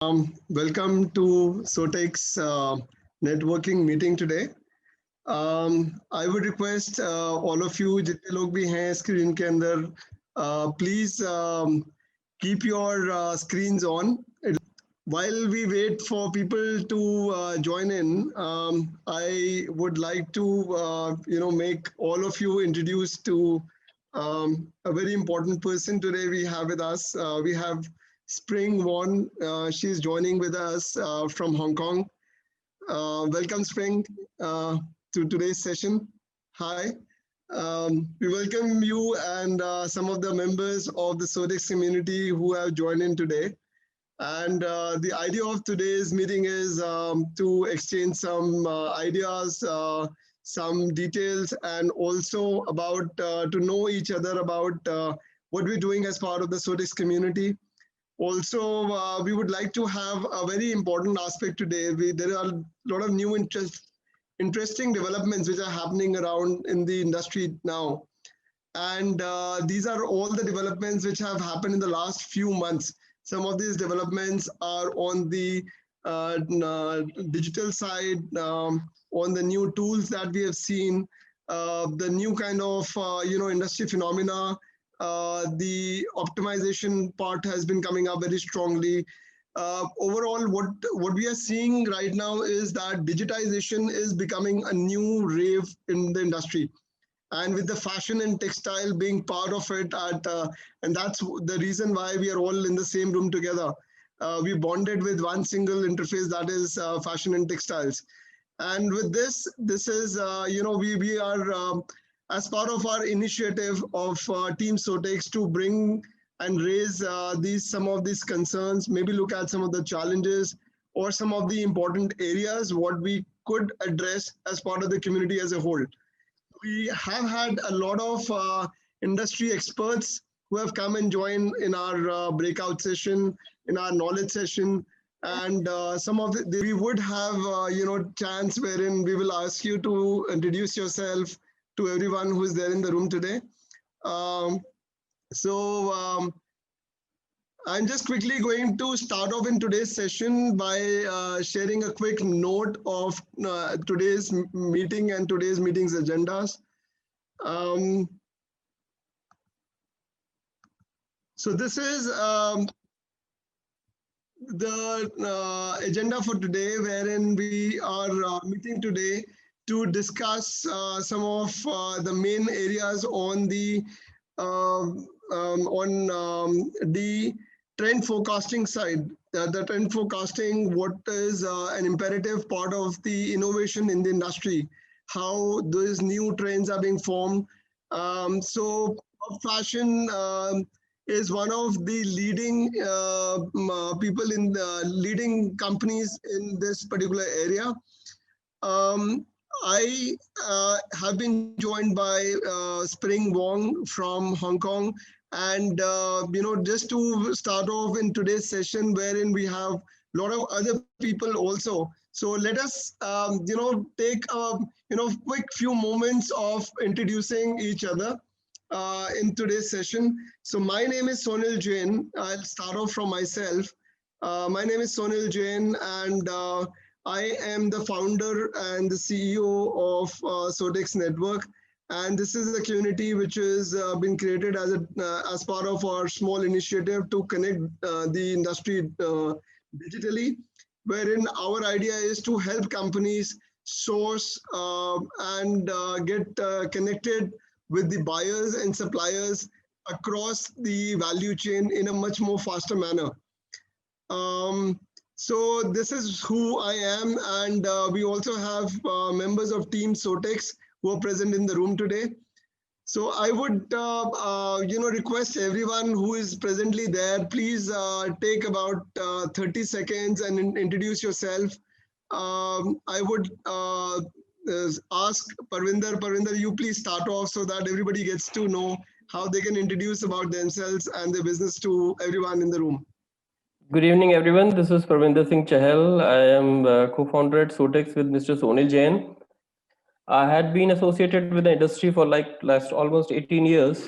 Welcome to Sowtex networking meeting today. I would request all of you जितने लोग भी हैं screen के अंदर please keep your screens on. While we wait for people to join in, I would like to make all of you introduced to a very important person today we have with us. We have Spring Wang. She's joining with us from Hong Kong. Welcome, Spring, to today's session. Hi. We welcome you and some of the members of the Sowtex community who have joined in today. And the idea of today's meeting is to exchange some ideas, some details, and also about to know each other about what we're doing as part of the Sowtex community. Also, we would like to have a very important aspect today. There are a lot of new interesting developments which are happening around in the industry now. And these are all the developments which have happened in the last few months. Some of these developments are on the digital side, on the new tools that we have seen, the new kind of industry phenomena. The optimization part has been coming up very strongly. Overall, what we are seeing right now is that digitization is becoming a new rave in the industry. And with the fashion and textile being part of it, and that's the reason why we are all in the same room together. We bonded with one single interface, that is fashion and textiles. And with this is, we are, as part of our initiative of Team Sowtex to bring and raise some of these concerns, maybe look at some of the challenges or some of the important areas, what we could address as part of the community as a whole. We have had a lot of industry experts who have come and joined in our breakout session, in our knowledge session, and some of we would have chance wherein we will ask you to introduce yourself to everyone who is there in the room today. I'm just quickly going to start off in today's session by sharing a quick note of today's meeting and today's meeting's agendas. So this is the agenda for today, wherein we are meeting today to discuss some of the main areas on the trend forecasting side. The trend forecasting, what is an imperative part of the innovation in the industry, how those new trends are being formed. So fashion is one of the leading people in the leading companies in this particular area. I have been joined by Spring Wang from Hong Kong, and just to start off in today's session, wherein we have a lot of other people also. So let us take a quick few moments of introducing each other in today's session. So my name is Sonil Jain. I'll start off from myself. My name is Sonil Jain, and I am the founder and the CEO of Sowtex Network, and this is a community which has been created as part of our small initiative to connect the industry digitally, wherein our idea is to help companies source and get connected with the buyers and suppliers across the value chain in a much more faster manner. So this is who I am, and we also have members of Team Sowtex who are present in the room today. So I would request everyone who is presently there, please take about 30 seconds and introduce yourself. I would ask Parvinder, you please start off so that everybody gets to know how they can introduce about themselves and their business to everyone in the room. Good evening, everyone. This is Parvinder Singh Chahal. I am co-founder at Sowtex with Mr. Sonil Jain. I had been associated with the industry for last almost 18 years,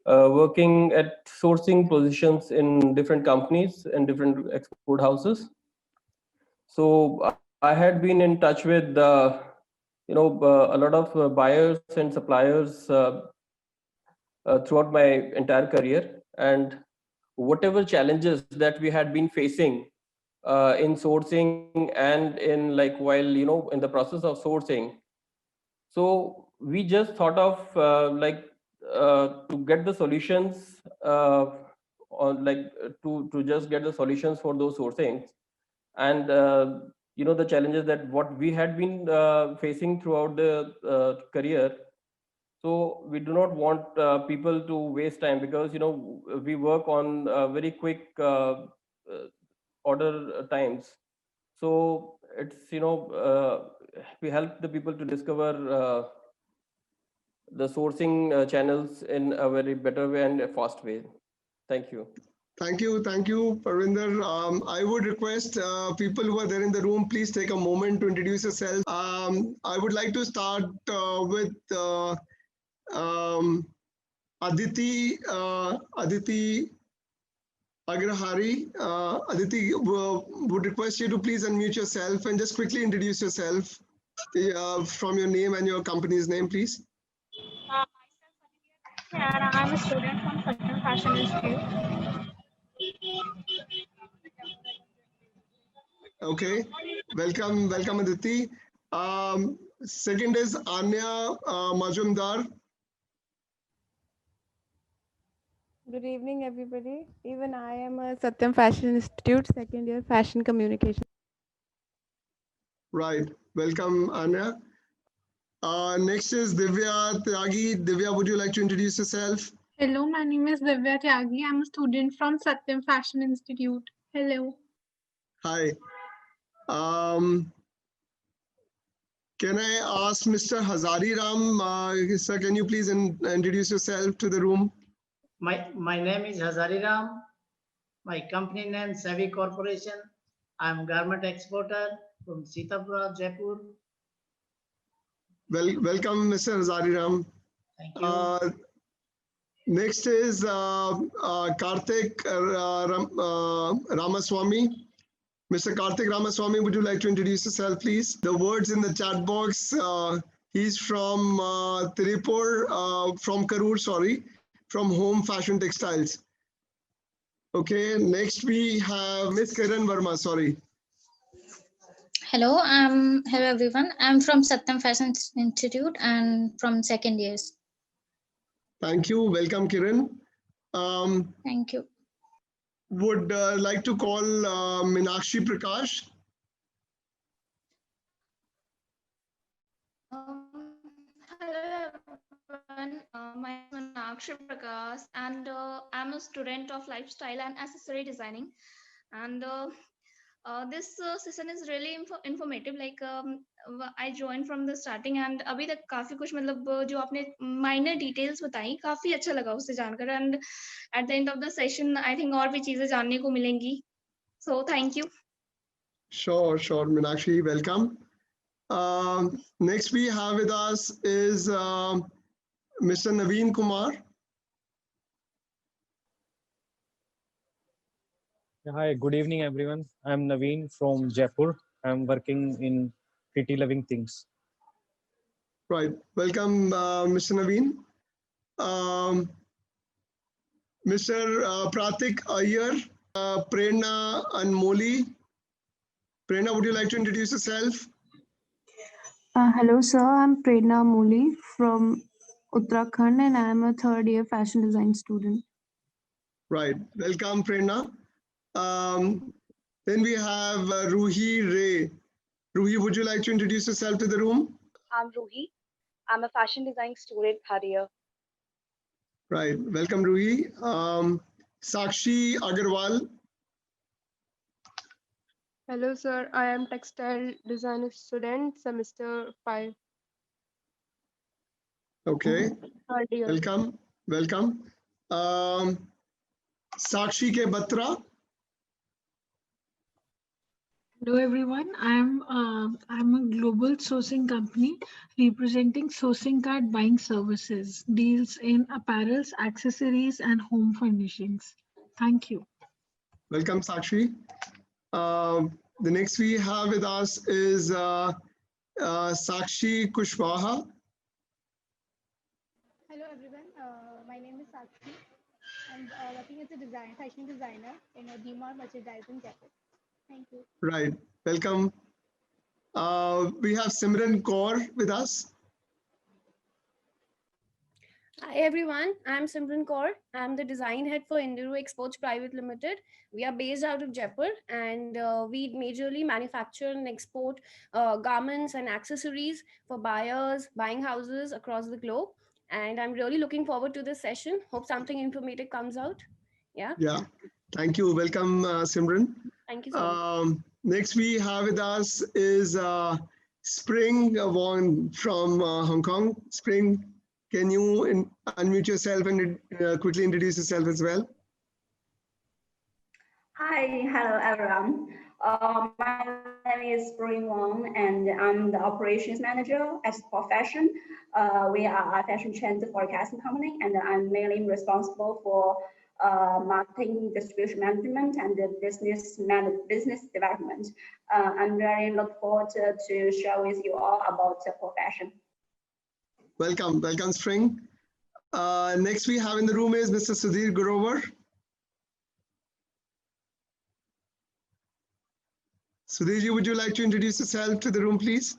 working at sourcing positions in different companies and different export houses. So I had been in touch with a lot of buyers and suppliers throughout my entire career, and whatever challenges that we had been facing in sourcing and in while in the process of sourcing, so we just thought of to get the solutions to just get the solutions for those sourcings, and the challenges that what we had been facing throughout the career. So we do not want people to waste time, because we work on very quick order times. So it's we help the people to discover the sourcing channels in a very better way and a fast way. Thank you. Thank you, Parvinder. I would request people who are there in the room, please take a moment to introduce yourself. I would like to start with Aditi Agrahari. Aditi, would request you to please unmute yourself and just quickly introduce yourself from your name and your company's name, please. And I'm a student from Sowtex Fashion Institute. Okay, welcome Aditi. Second is Anya Majumdar. Good evening, everybody. Even I am a Satyam Fashion Institute, second year fashion communication. Right, welcome Anya. Next is Divya Tyagi. Divya, would you like to introduce yourself? Hello, my name is Divya Tyagi. I'm a student from Satyam Fashion Institute. Hello. Hi. Can I ask Mr. Hazari Ram, sir, can you please introduce yourself to the room? My name is Hazari Ram. My company name Savvy Corporation. I'm garment exporter from Sitapura, Jaipur. Welcome, Mr. Hazari Ram. Thank you. Next is Karthik Ramaswamy. Mr. Karthik Ramaswamy, would you like to introduce yourself, please? The words in the chat box. He's from Tirupur, from Karur, sorry, from Home Fashion Textiles. Okay, next we have Miss Kiran Verma, sorry. Hello, hello everyone. I'm from Satyam Fashion Institute and from second years. Thank you. Welcome, Kiran. Thank you. Would like to call Meenakshi Prakash. Hello everyone, my name is Meenakshi Prakash, and I'm a student of lifestyle and accessory designing. And this session is really informative. Like I joined from the starting, and अभी तक काफी कुछ मतलब जो आपने minor details बताई काफी अच्छा लगा उससे जानकर. And at the end of the session, I think और भी चीजें जानने को मिलेंगी. So thank you. Sure, Meenakshi, welcome. Next we have with us is Mr. Naveen Kumar. Hi, good evening, everyone. I'm Naveen from Jaipur. I'm working in Pretty Loving Things. Right, welcome, Mr. Naveen. Mr. Pratik Iyer, Prerna Anmoli. Prerna, would you like to introduce yourself? Hello, sir. I'm Prerna Moli from Uttarakhand, and I'm a third year fashion design student. Right. Welcome, Prerna. Then we have Ruhi Ray. Ruhi, would you like to introduce yourself to the room? I'm Ruhi. I'm a fashion design student, third year. Right. Welcome, Ruhi. Sakshi Agarwal. Hello, sir. I am textile design student, semester 5. Okay. Third year. Welcome. Sakshi Ke Batra. Hello everyone. I'm a global sourcing company representing sourcing card buying services, deals in apparels, accessories, and home furnishings. Thank you. Welcome, Sakshi. The next we have with us is Sakshi Kushwaha. Hello everyone, my name is Sakshi. I'm working as a fashion designer in a DMart merchandising jacket. Thank you. Right. Welcome. We have Simran Kaur with us. Hi everyone, I'm Simran Kaur. I'm the design head for Indiro Exports Private Limited. We are based out of Jaipur and we majorly manufacture and export garments and accessories for buyers, buying houses across the globe. And I'm really looking forward to this session. Hope something informative comes out. Yeah. Yeah. Thank you. Welcome, Simran. Thank you so much. Next we have with us is Spring Wang from Hong Kong. Spring, can you unmute yourself and quickly introduce yourself as well? Hi, hello everyone. My name is Spring Wang, and I'm the operations manager at Sport Fashion. We are a fashion trend forecasting company, and I'm mainly responsible for marketing, distribution management, and the business development. I'm very look forward to share with you all about Sport Fashion. Welcome, Spring. Next we have in the room is Mr. Sudhir Grover. Sudhir, would you like to introduce yourself to the room, please?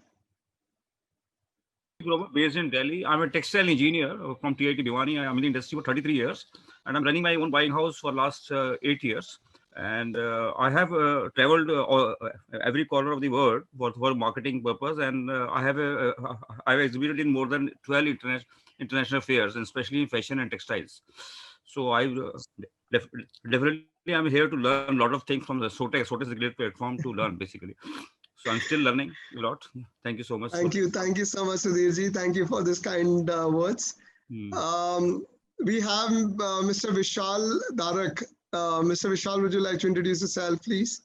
Based in Delhi. I'm a textile engineer from TIT Bhiwani. I'm in the industry for 33 years, and I'm running my own buying house for last 8 years. And I have traveled every corner of the world for marketing purpose, and I've exhibited in more than 12 international fairs, and especially in fashion and textiles. So I definitely I'm here to learn a lot of things from the Sowtex. Sowtex is a great platform to learn, basically. So I'm still learning a lot. Thank you so much. Thank you so much, Sudhirji. Thank you for this kind words. We have Mr. Vishal Darak. Mr. Vishal, would you like to introduce yourself, please?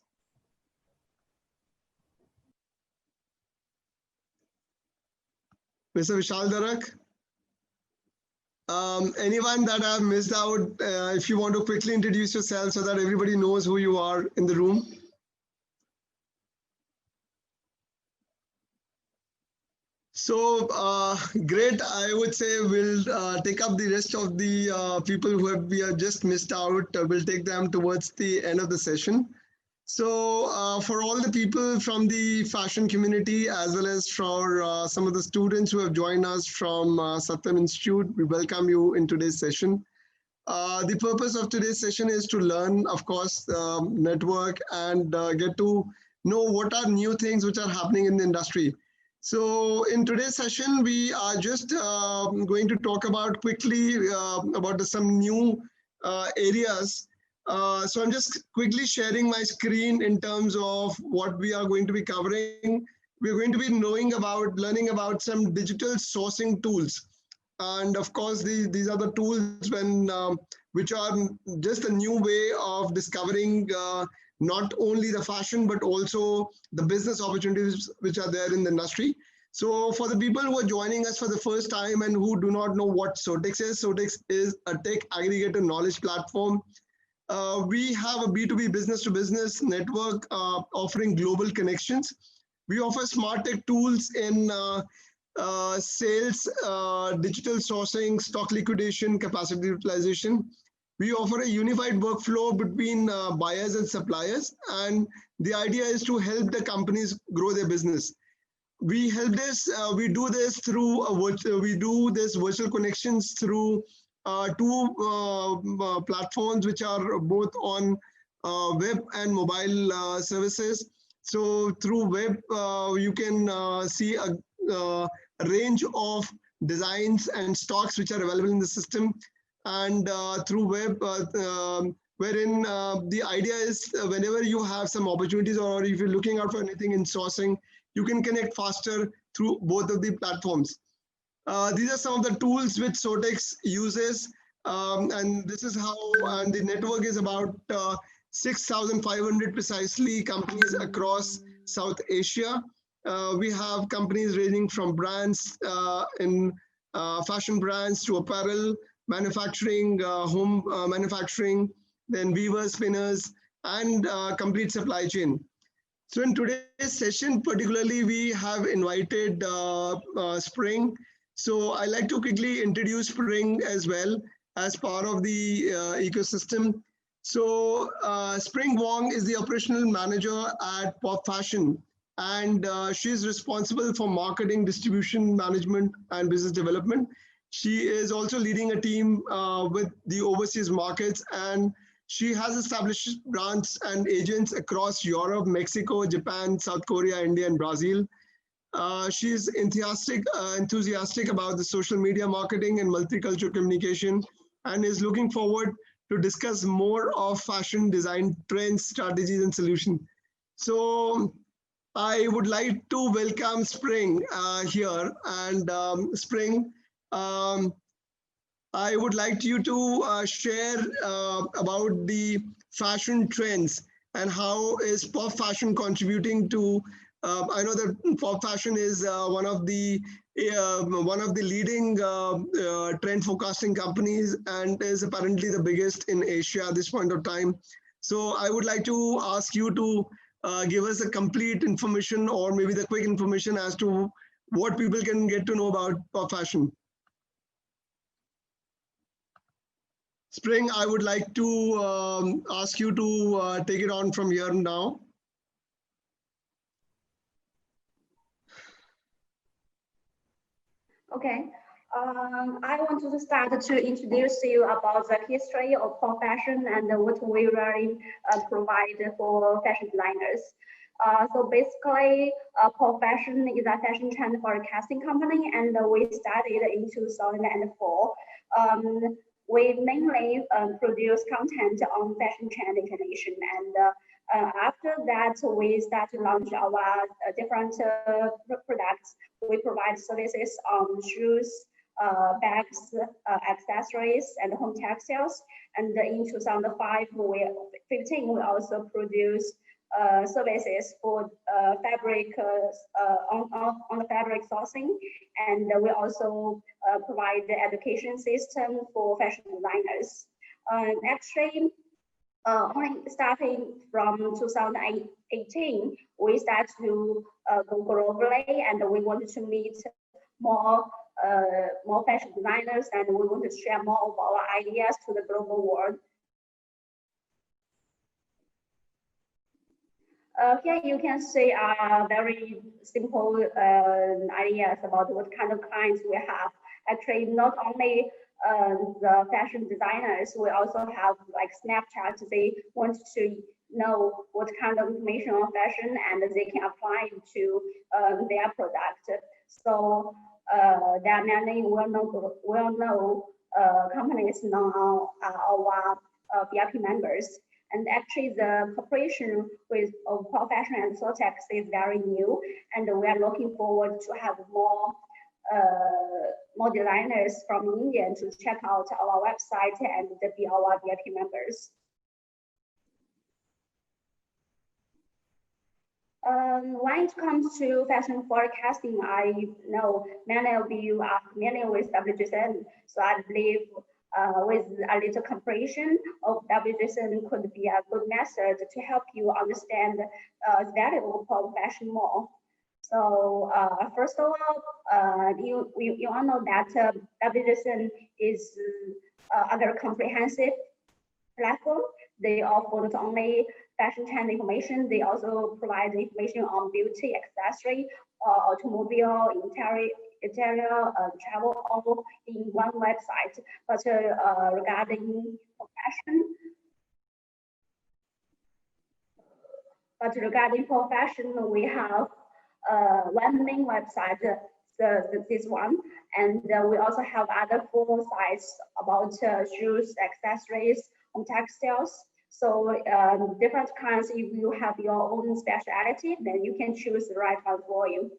Mr. Vishal Darak? Anyone that I've missed out, if you want to quickly introduce yourself so that everybody knows who you are in the room. So great. I would say we'll take up the rest of the people who we have just missed out. We'll take them towards the end of the session. So for all the people from the fashion community, as well as for some of the students who have joined us from Satyam Institute, we welcome you in today's session. The purpose of today's session is to learn, of course, network and get to know what are new things which are happening in the industry. So in today's session, we are just going to talk about quickly about some new areas. So I'm just quickly sharing my screen in terms of what we are going to be covering. We're going to be learning about some digital sourcing tools. And of course, these are the tools which are just a new way of discovering not only the fashion, but also the business opportunities which are there in the industry. So for the people who are joining us for the first time and who do not know what Sowtex is a tech aggregator knowledge platform. We have a B2B business to business network offering global connections. We offer smart tech tools in sales, digital sourcing, stock liquidation, capacity utilization. We offer a unified workflow between buyers and suppliers, and the idea is to help the companies grow their business. We do this through virtual connections through two platforms which are both on web and mobile services. So through web, you can see a range of designs and stocks which are available in the system. And through web, wherein the idea is whenever you have some opportunities or if you're looking out for anything in sourcing, you can connect faster through both of the platforms. These are some of the tools which Sowtex uses, and this is how, and the network is about 6,500 precisely companies across South Asia. We have companies ranging from brands in fashion brands to apparel, manufacturing, home manufacturing, then weavers, spinners, and complete supply chain. So in today's session, particularly, we have invited Spring. So I like to quickly introduce Spring as well as part of the ecosystem. So Spring Wang is the operational manager at Pop Fashion, and she is responsible for marketing, distribution, management, and business development. She is also leading a team with the overseas markets, and she has established brands and agents across Europe, Mexico, Japan, South Korea, India, and Brazil. She's enthusiastic about the social media marketing and multicultural communication, and is looking forward to discuss more of fashion design trends, strategies, and solutions. So I would like to welcome Spring here. And Spring, I would like you to share about the fashion trends and how is pop fashion contributing to. I know that pop fashion is one of the leading trend forecasting companies and is apparently the biggest in Asia at this point of time. So I would like to ask you to give us a complete information or maybe the quick information as to what people can get to know about pop fashion. Spring, I would like to ask you to take it on from here now. Okay. I want to start to introduce you about the history of pop fashion and what we really provide for fashion designers. So basically, pop fashion is a fashion trend forecasting company, and we started in 2004. We mainly produce content on fashion trend information, and after that, we start to launch our different products. We provide services on shoes, bags, accessories, and home textiles. And in 2015, we also produce services for fabric on the fabric sourcing, and we also provide the education system for fashion designers. Actually, starting from 2018, we start to go globally, and we wanted to meet more fashion designers, and we want to share more of our ideas to the global world. Here you can see very simple ideas about what kind of clients we have. Actually, not only the fashion designers, we also have like Snapchat. They want to know what kind of information on fashion, and they can apply it to their product. So there are many well-known companies now our VIP members. And actually, the cooperation with Pop Fashion and Sowtex is very new, and we are looking forward to have more designers from India to check out our website and be our VIP members. When it comes to fashion forecasting, I know many of you are familiar with WGSN, so I believe with a little comparison of WGSN could be a good method to help you understand the value of pop fashion more. So first of all, you all know that WGSN is a very comprehensive platform. They offer not only fashion trend information, they also provide information on beauty, accessory, automobile, interior, travel, all in one website. But regarding fashion, we have one main website, this one, and we also have other 4 sites about shoes, accessories, and textiles. So different kinds, if you have your own specialty, then you can choose the right one for you.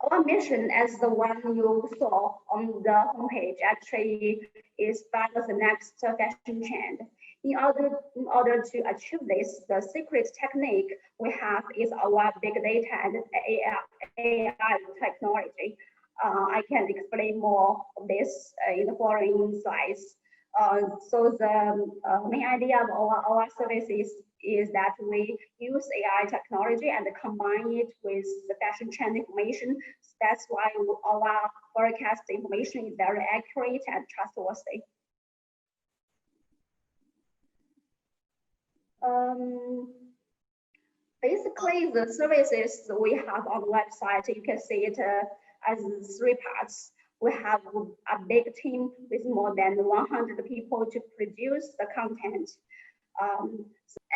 Our mission, as the one you saw on the homepage, actually is follow the next fashion trend. In order to achieve this, the secret technique we have is our big data and AI technology. I can explain more of this in the following slides. So the main idea of our services is that we use AI technology and combine it with the fashion trend information. That's why our forecast information is very accurate and trustworthy. Basically, the services we have on the website, you can see it as 3 parts. We have a big team with more than 100 people to produce the content.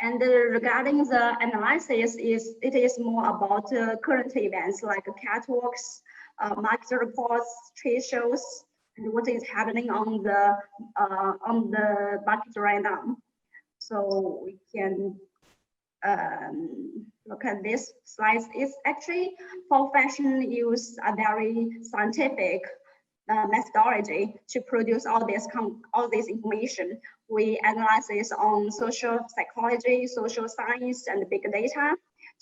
And regarding the analysis, it is more about current events like catwalks, market reports, trade shows, and what is happening on the market right now. So we can look at this slide. It's actually for fashion use a very scientific methodology to produce all this information. We analyze this on social psychology, social science, and big data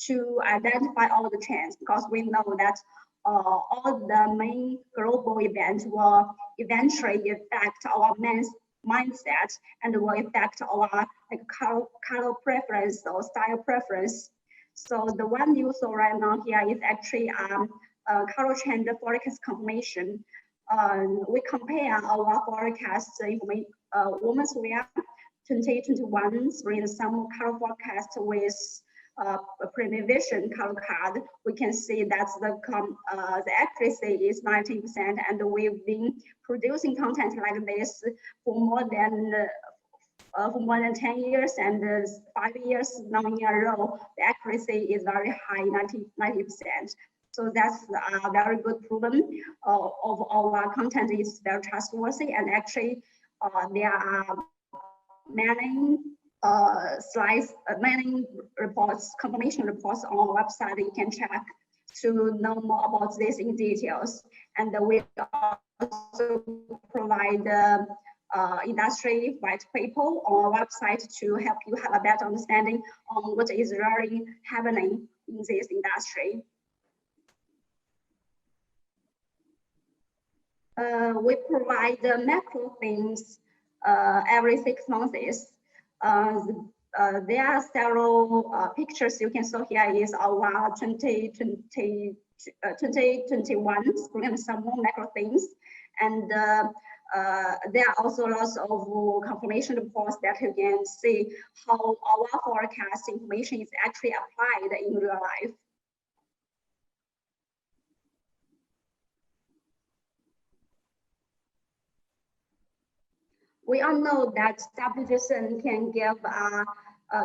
to identify all the trends, because we know that all the main global events will eventually affect our mindset and will affect our color preference or style preference. So the one you saw right now here is actually color trend forecast confirmation. We compare our forecast women's wear 2021 spring summer color forecast with Prevision color card. We can see that the accuracy is 90%, and we've been producing content like this for more than 10 years, and 5 years now in a row. The accuracy is very high, 90%. So that's a very good proven of our content is very trustworthy, and actually there are many slides, many reports, confirmation reports on our website that you can check to know more about this in details. And we also provide industry white paper on our website to help you have a better understanding on what is really happening in this industry. We provide macro themes every 6 months. There are several pictures you can see here is our 2021 spring and summer macro themes. And there are also lots of confirmation reports that you can see how our forecast information is actually applied in real life. We all know that WGSN can give a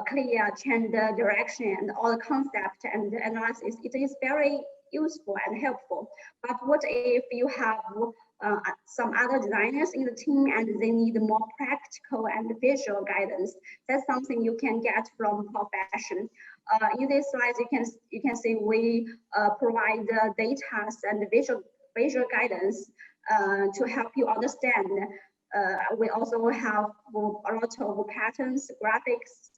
clear trend direction and all the concept and the analysis. It is very useful and helpful. But what if you have some other designers in the team and they need more practical and visual guidance? That's something you can get from Profession. In this slide, you can see we provide data and visual guidance to help you understand. We also have a lot of patterns, graphics,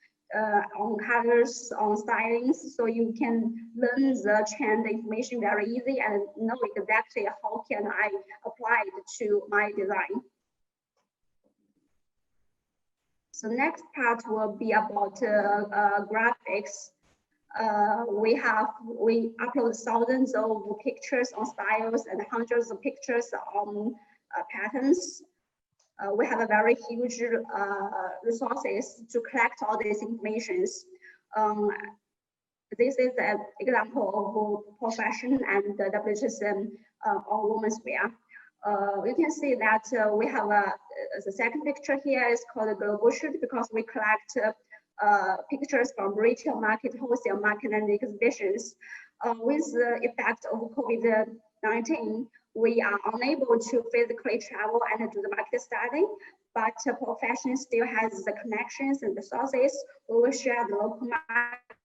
on colors, on stylings, so you can learn the trend information very easy and know exactly how can I apply it to my design. So next part will be about graphics. We upload thousands of pictures on styles and hundreds of pictures on patterns. We have a very huge resources to collect all these informations. This is an example of Profession and the WGSN on women's wear. You can see that we have the second picture here is called a global shoot, because we collect pictures from retail market, wholesale market, and exhibitions. With the effect of COVID-19, we are unable to physically travel and do the market study, but Profession still has the connections and the sources. We will share the local market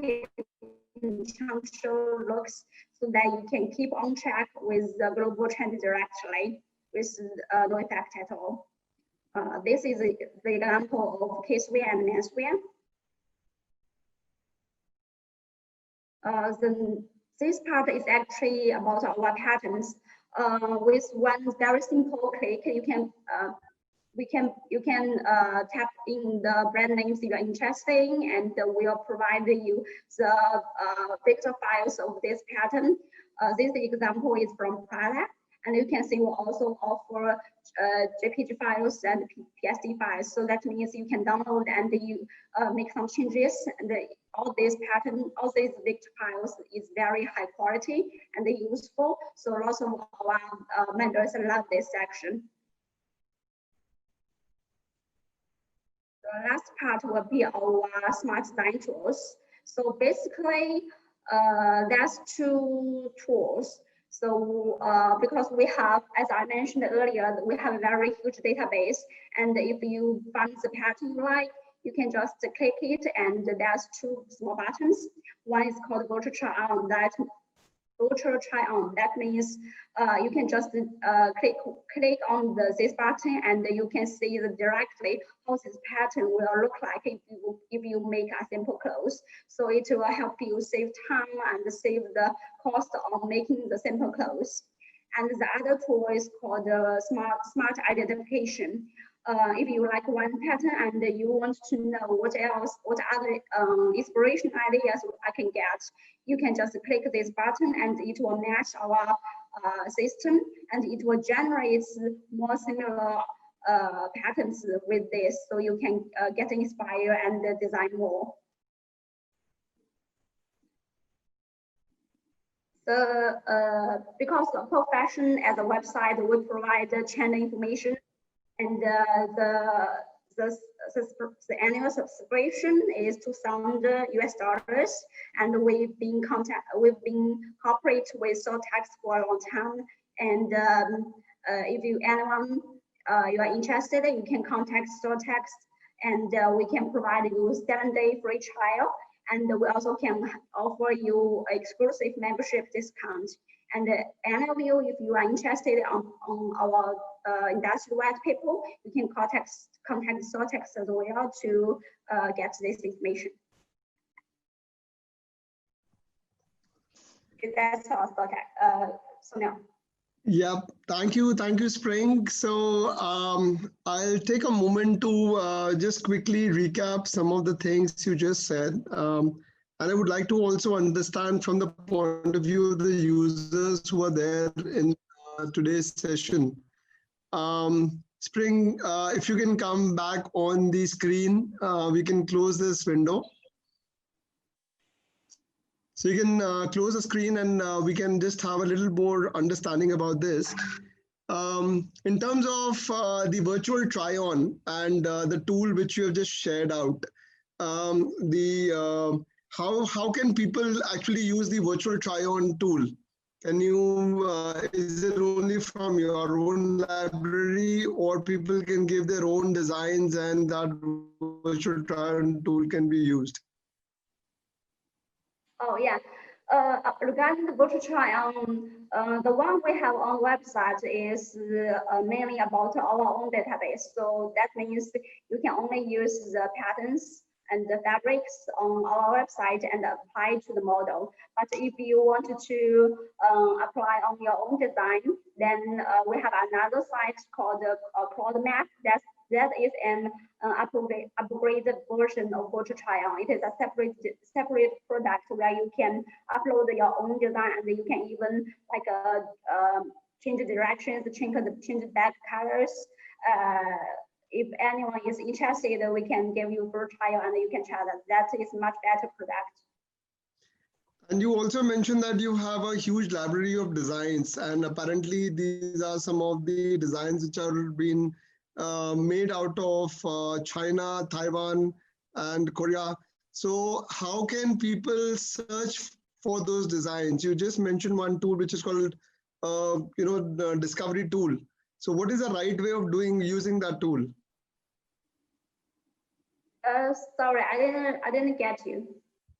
show looks so that you can keep on track with the global trend directly with no effect at all. This is the example of kidswear and menswear. This part is actually about our patterns. With one very simple click, you can tap in the brand names you are interested in, and we'll provide you the vector files of this pattern. This example is from Prada, and you can see we also offer JPG files and PSD files. So that means you can download and you make some changes. And all these vector files is very high quality and useful. So lots of our members love this section. The last part will be our smart design tools. So basically, there's two tools. So because we have, as I mentioned earlier, we have a very huge database. And if you find the pattern right, you can just click it, and there's two small buttons. One is called virtual try on. That means you can just click on this button, and you can see directly how this pattern will look like if you make a simple clothes. So it will help you save time and save the cost of making the simple clothes. And the other tool is called smart identification. If you like one pattern and you want to know what other inspiration ideas I can get, you can just click this button and it will match our system, and it will generate more similar patterns with this, so you can get inspired and design more. Because for fashion as a website, we provide channel information, and the annual subscription is $2,000, and we've been cooperate with Sowtex for a long time. And if anyone you are interested, you can contact Sowtex, and we can provide you 7-day free trial. And we also can offer you exclusive membership discount. And any of you, if you are interested on our industry white paper, you can contact Sowtex as well to get this information. That's all, Sonil. Yep, thank you, Spring. So I'll take a moment to just quickly recap some of the things you just said. And I would like to also understand from the point of view of the users who are there in today's session. Spring, if you can come back on the screen, we can close this window. So you can close the screen, and we can just have a little more understanding about this. In terms of the virtual try-on and the tool which you have just shared out, how can people actually use the virtual try-on tool? Can you, is it only from your own library, or people can give their own designs and that virtual try-on tool can be used? Oh yeah, regarding the virtual try-on, the one we have on website is mainly about our own database. So that means you can only use the patterns and the fabrics on our website and apply to the model. But if you wanted to apply on your own design, then we have another site called Cloud Map. That is an upgraded version of virtual try-on. It is a separate product where you can upload your own design, and you can even change the directions, change the back colors. If anyone is interested, we can give you virtual trial and you can try that. That is much better product. And you also mentioned that you have a huge library of designs, and apparently these are some of the designs which are being made out of China, Taiwan, and Korea. So how can people search for those designs? You just mentioned one tool which is called, the discovery tool. So what is the right way of using that tool? Sorry, I didn't get you.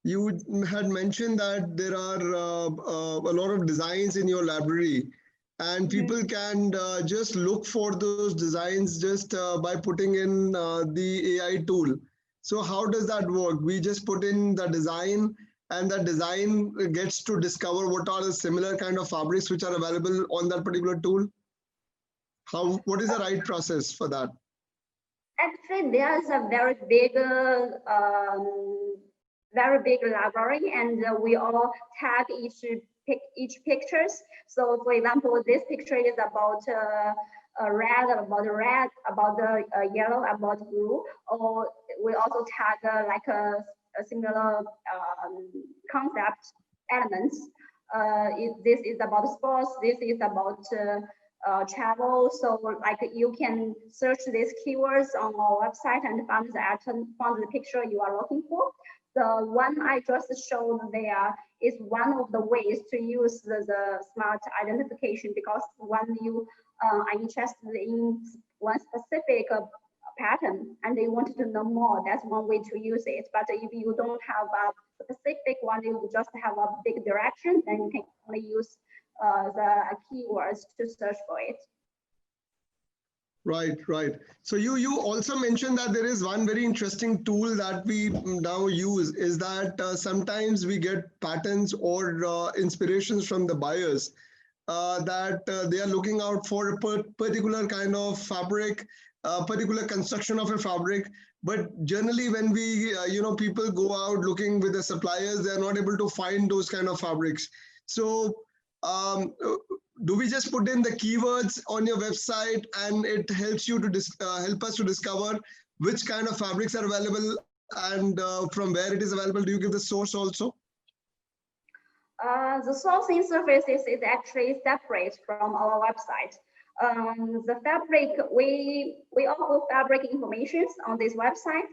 you had mentioned that there are a lot of designs in your library, and people can just look for those designs just by putting in the AI tool. So how does that work? We just put in the design, and that design gets to discover what are the similar kind of fabrics which are available on that particular tool. What is the right process for that? Actually, there's a very big library, and we all tag each pictures. So, for example, this picture is about red, about the yellow, about blue. Or we also tag like a similar concept elements. This is about sports. This is about travel. So like you can search these keywords on our website and find the picture you are looking for. The one I just showed there is one of the ways to use the smart identification, because when you are interested in one specific pattern and you wanted to know more, that's one way to use it. But if you don't have a specific one, you just have a big direction, then you can only use the keywords to search for it. Right, right. So you also mentioned that there is one very interesting tool that we now use, is that sometimes we get patterns or inspirations from the buyers that they are looking out for a particular kind of fabric, particular construction of a fabric. But generally, when we, people go out looking with the suppliers, they are not able to find those kind of fabrics. So do we just put in the keywords on your website and it helps you to help us to discover which kind of fabrics are available and from where it is available? Do you give the source also? The sourcing services is actually separate from our website. The fabric, we offer fabric information on this website.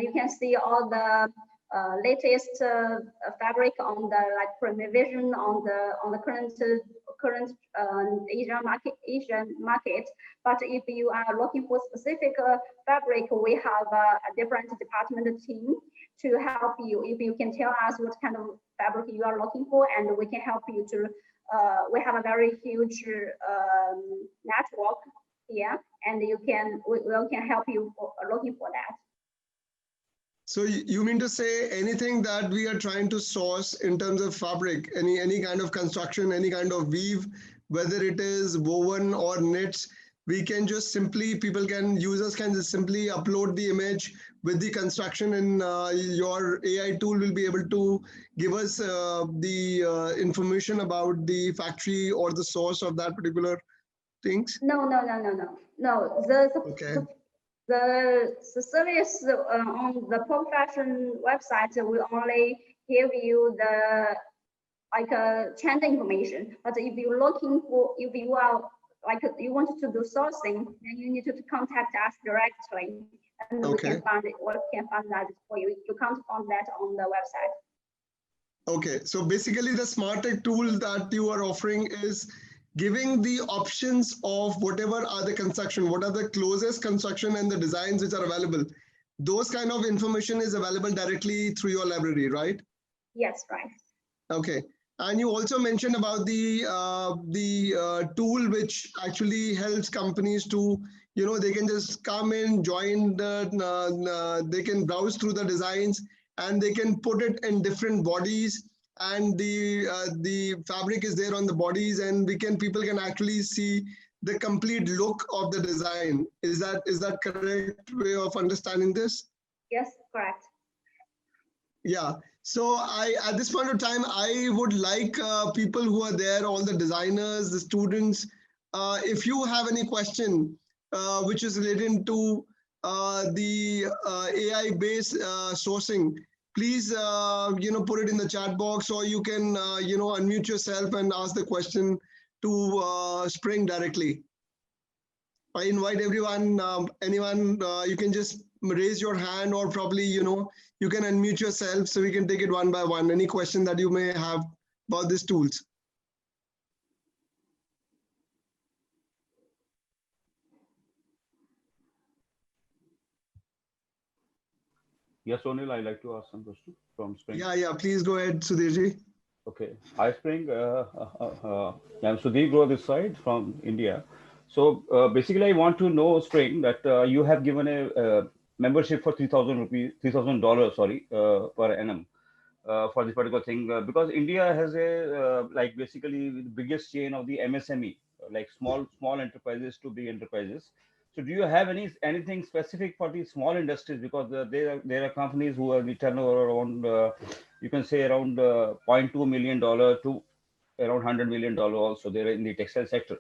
You can see all the latest fabric on the Premier Vision on the current Asian market. But if you are looking for specific fabric, we have a different department team to help you. If you can tell us what kind of fabric you are looking for, and we can help you to. We have a very huge network here, and we can help you looking for that. So you mean to say anything that we are trying to source in terms of fabric, any kind of construction, any kind of weave, whether it is woven or knits, we can just simply, users can just simply upload the image with the construction, and your AI tool will be able to give us the information about the factory or the source of that particular things? No. Okay. The service on the profession website will only give you the trend information. But if you're looking for, if you are you want to do sourcing, then you need to contact us directly, and we can find it. We can find that for you. You can't find that on the website. Okay, so basically the SmartTech tool that you are offering is giving the options of whatever are the construction, what are the closest construction and the designs which are available. Those kind of information is available directly through your library, right? Yes, right. Okay, and you also mentioned about the tool which actually helps companies to, they can just come in, join they can browse through the designs, and they can put it in different bodies, and the fabric is there on the bodies, and people can actually see the complete look of the design. Is that correct way of understanding this? Yes, correct. Yeah. So at this point of time, I would like people who are there, all the designers, the students, if you have any question which is related to the AI-based sourcing, please put it in the chat box, or you can unmute yourself and ask the question to Spring directly. I invite everyone, anyone, you can just raise your hand, or probably, you can unmute yourself so we can take it one by one. Any question that you may have about these tools. Yes, Sonil, I'd like to ask some question from Spring. Yeah, please go ahead, Sudhirji. Okay. Hi, Spring. I'm Sudhir Groh this side from India. So basically, I want to know, Spring, that you have given a membership for 3,000 rupees, $3,000, sorry, per annum for this particular thing, because India has a like basically the biggest chain of the MSME, like small enterprises to big enterprises. So do you have anything specific for the small industries? Because there are companies who are the turnover around you can say around $0.2 million to around $100 million also there in the textile sector.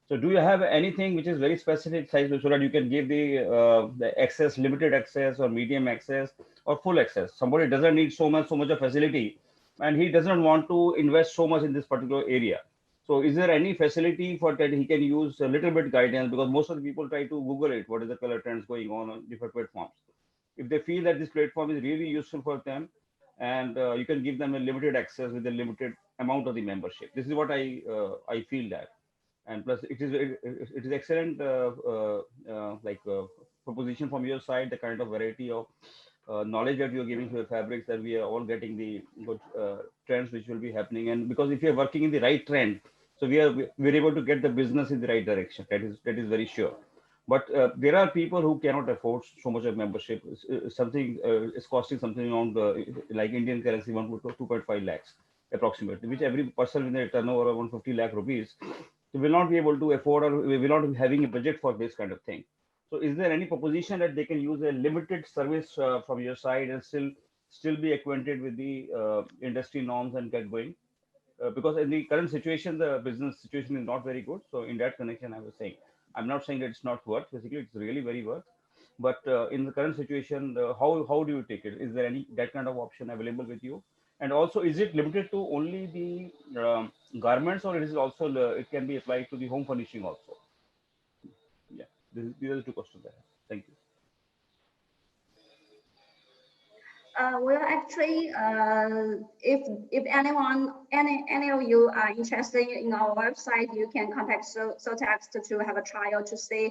So do you have anything which is very specific size so that you can give the access, limited access or medium access or full access? Somebody doesn't need so much of facility and he doesn't want to invest so much in this particular area. So is there any facility for that he can use a little bit guidance, because most of the people try to Google it, what is the color trends going on different platforms. If they feel that this platform is really useful for them, and you can give them a limited access with a limited amount of the membership. This is what I feel that, and plus it is excellent proposition from your side, the kind of variety of knowledge that you're giving to the fabrics, that we are all getting the good trends which will be happening. And because if you're working in the right trend, so we're able to get the business in the right direction. That is very sure. But there are people who cannot afford so much of membership. Something is costing something around like Indian currency 1 to 2.5 lakhs approximately, which every person with a turnover of 150 lakh rupees will not be able to afford, or will not be having a budget for this kind of thing. So is there any proposition that they can use a limited service from your side and still be acquainted with the industry norms and get going? Because in the current situation, the business situation is not very good. So in that connection, I was saying, I'm not saying that it's not worth. Basically, it's really very worth. But in the current situation, how do you take it? Is there any that kind of option available with you? And also, is it limited to only the garments, or it is also it can be applied to the home furnishing also? Yeah, these are the two questions I have. Thank you. Well, actually, if any of you are interested in our website, you can contact Sowtex to have a trial to see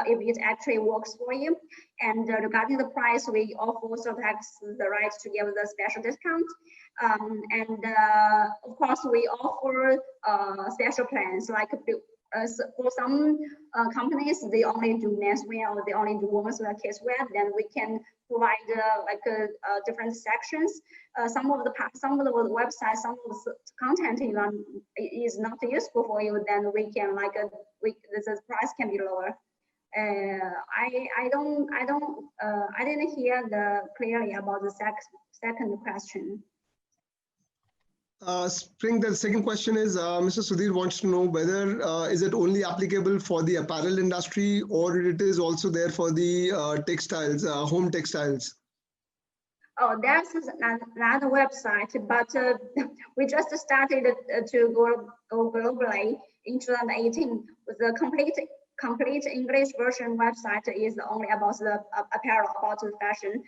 if it actually works for you. And regarding the price, we offer Sowtex the right to give the special discount. And of course, we offer special plans like for some companies, they only do menswear or they only do womenswear, kidswear. Then we can provide different sections. Some of the websites, some of the content is not useful for you. Then we can the price can be lower. I didn't hear clearly about the second question. Spring, the second question is, Mr. Sudhir wants to know whether is it only applicable for the apparel industry, or it is also there for the textiles, home textiles? Oh, that's another website, but we just started to go globally in 2018. The complete English version website is only about the apparel, about the fashion.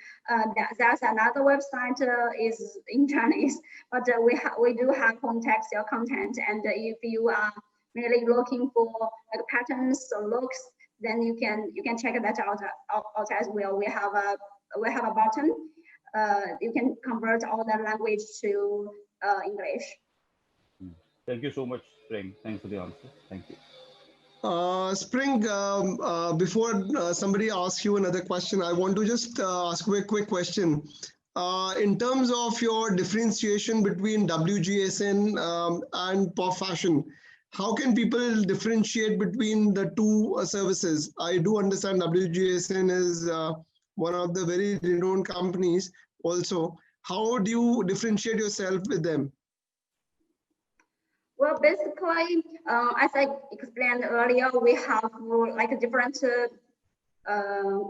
There's another website is in Chinese, but we do have home textile content. And if you are really looking for like patterns or looks, then you can check that out as well. We have a button. You can convert all the language to English. Thank you so much, Spring. Thanks for the answer. Thank you. Spring, before somebody asks you another question, I want to just ask you a quick question. In terms of your differentiation between WGSN and Pop Fashion, how can people differentiate between the two services? I do understand WGSN is one of the very renowned companies also. How do you differentiate yourself with them? Well, basically, as I explained earlier, we have like different,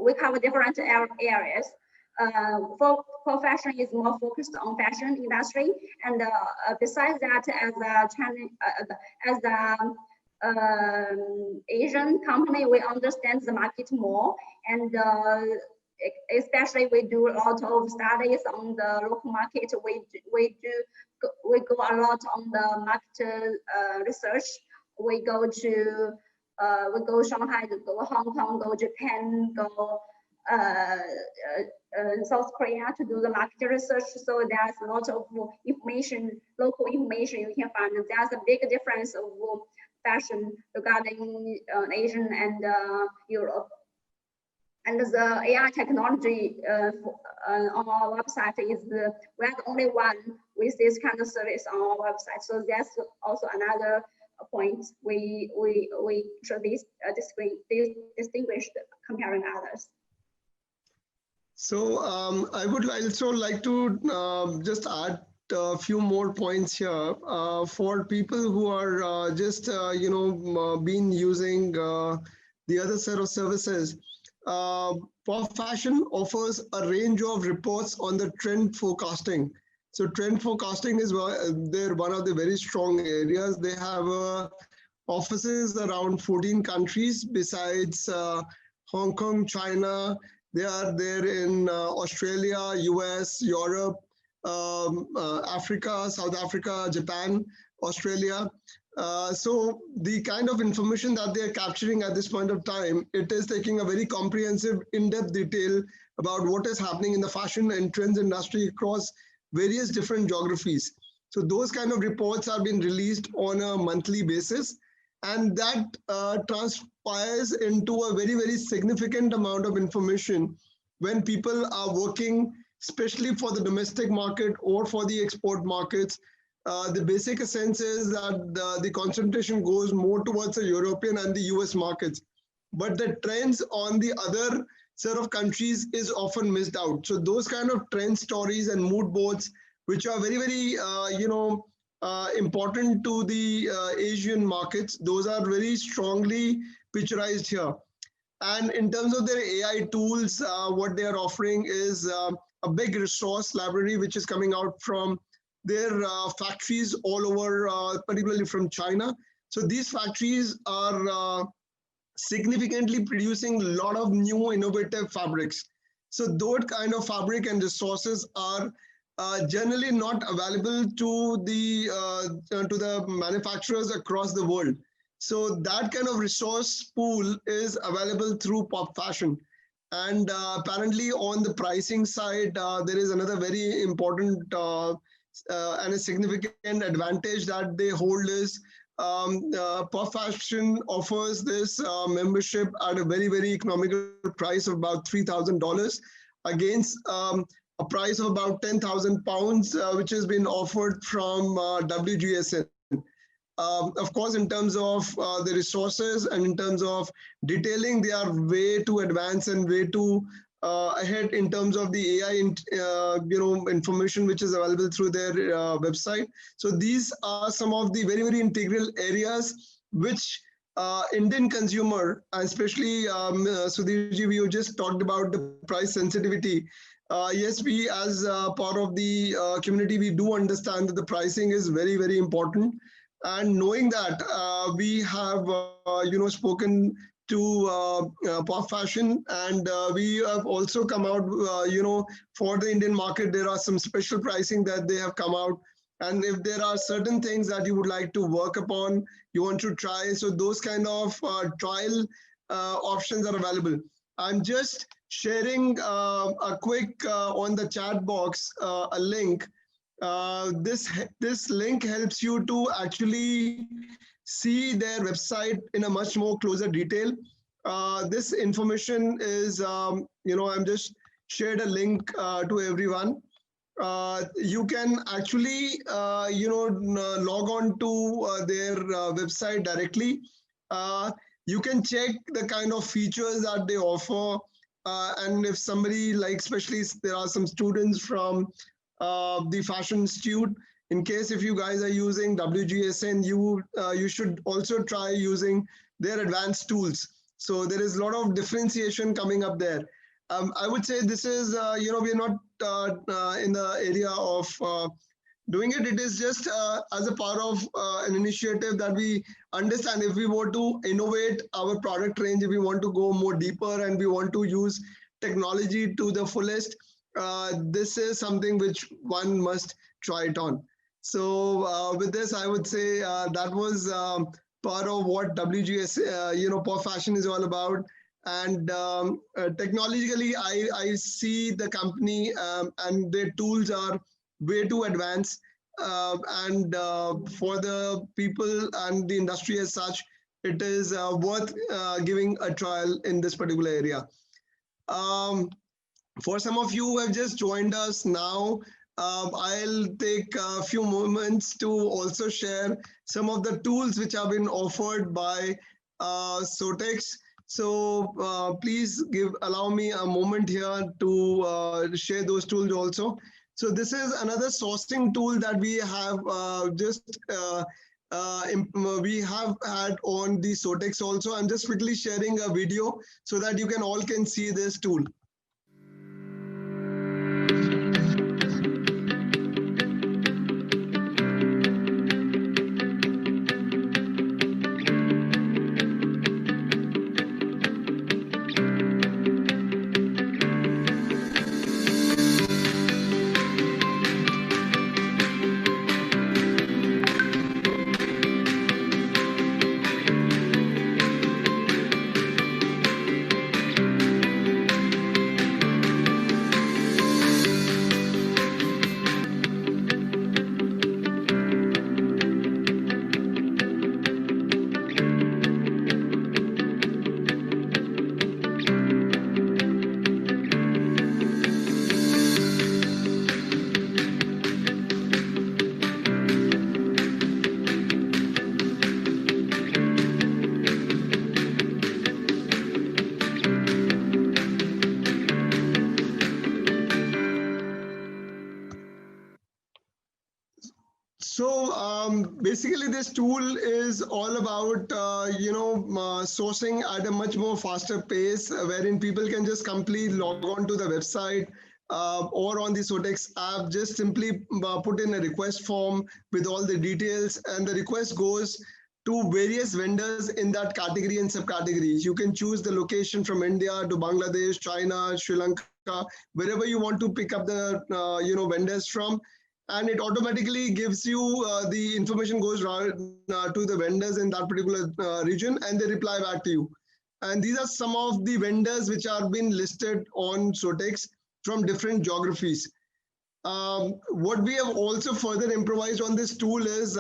we cover different areas. For fashion is more focused on fashion industry, and besides that, as a Asian company, we understand the market more, and especially we do a lot of studies on the local market. We go a lot on the market research. We go Shanghai, go Hong Kong, go Japan, go South Korea to do the market research. So there's a lot of information, local information you can find. There's a big difference of fashion regarding Asian and Europe. And the AI technology on our website is we're the only one with this kind of service on our website. So that's also another point we should distinguish comparing others. So I would also like to just add a few more points here for people who are just been using the other set of services. Pop Fashion offers a range of reports on the trend forecasting. So trend forecasting is they're one of the very strong areas. They have offices around 14 countries besides Hong Kong, China. They are there in Australia, US, Europe, Africa, South Africa, Japan, Australia. So the kind of information that they are capturing at this point of time, it is taking a very comprehensive, in-depth detail about what is happening in the fashion and trends industry across various different geographies. So those kind of reports are being released on a monthly basis, and that transpires into a very, very significant amount of information when people are working, especially for the domestic market or for the export markets. The basic sense is that the concentration goes more towards the European and the US markets, but the trends on the other set of countries is often missed out. So those kind of trend stories and mood boards, which are very, very, important to the Asian markets, those are very strongly picturized here. And in terms of their AI tools, what they are offering is a big resource library, which is coming out from their factories all over, particularly from China. So these factories are significantly producing a lot of new innovative fabrics. So those kind of fabric and resources are generally not available to the manufacturers across the world. So that kind of resource pool is available through Pop Fashion. And apparently on the pricing side, there is another very important and a significant advantage that they hold is Pop Fashion offers this membership at a very, very economical price of about $3,000 against a price of about £10,000, which has been offered from WGSN. Of course, in terms of the resources and in terms of detailing, they are way too advanced and way too ahead in terms of the AI, information which is available through their website. So these are some of the very, very integral areas which Indian consumer, and especially Sudhirji, we just talked about the price sensitivity. Yes, we as part of the community, we do understand that the pricing is very, very important. And knowing that, we have, spoken to Pop Fashion, and we have also come out, for the Indian market, there are some special pricing that they have come out. And if there are certain things that you would like to work upon, you want to try, so those kind of trial options are available. I'm just sharing a quick on the chat box a link. This link helps you to actually see their website in a much more closer detail. This information is, I'm just shared a link to everyone. You can actually, log on to their website directly. You can check the kind of features that they offer. And if somebody, like, especially there are some students from the Fashion Institute, in case if you guys are using WGSN, you should also try using their advanced tools. So there is a lot of differentiation coming up there. I would say this is, we're not in the area of doing it. It is just as a part of an initiative that we understand if we want to innovate our product range, if we want to go more deeper and we want to use technology to the fullest, this is something which one must try it on. So with this, I would say that was part of what WGS, Pop Fashion is all about. And technologically, I see the company and their tools are way too advanced. And for the people and the industry as such, it is worth giving a trial in this particular area. For some of you who have just joined us now, I'll take a few moments to also share some of the tools which have been offered by Sowtex. So please allow me a moment here to share those tools also. So this is another sourcing tool that we have we have had on the Sowtex also. I'm just quickly sharing a video so that you can all can see this tool. So basically, this tool is all about sourcing at a much more faster pace, wherein people can just complete log on to the website or on the Sowtex app. Just simply put in a request form with all the details, and the request goes to various vendors in that category and subcategories. You can choose the location from India to Bangladesh, China, Sri Lanka, wherever you want to pick up the vendors from, and it automatically gives you the information goes to the vendors in that particular region, and they reply back to you. And these are some of the vendors which are being listed on Sowtex from different geographies. What we have also further improvised on this tool is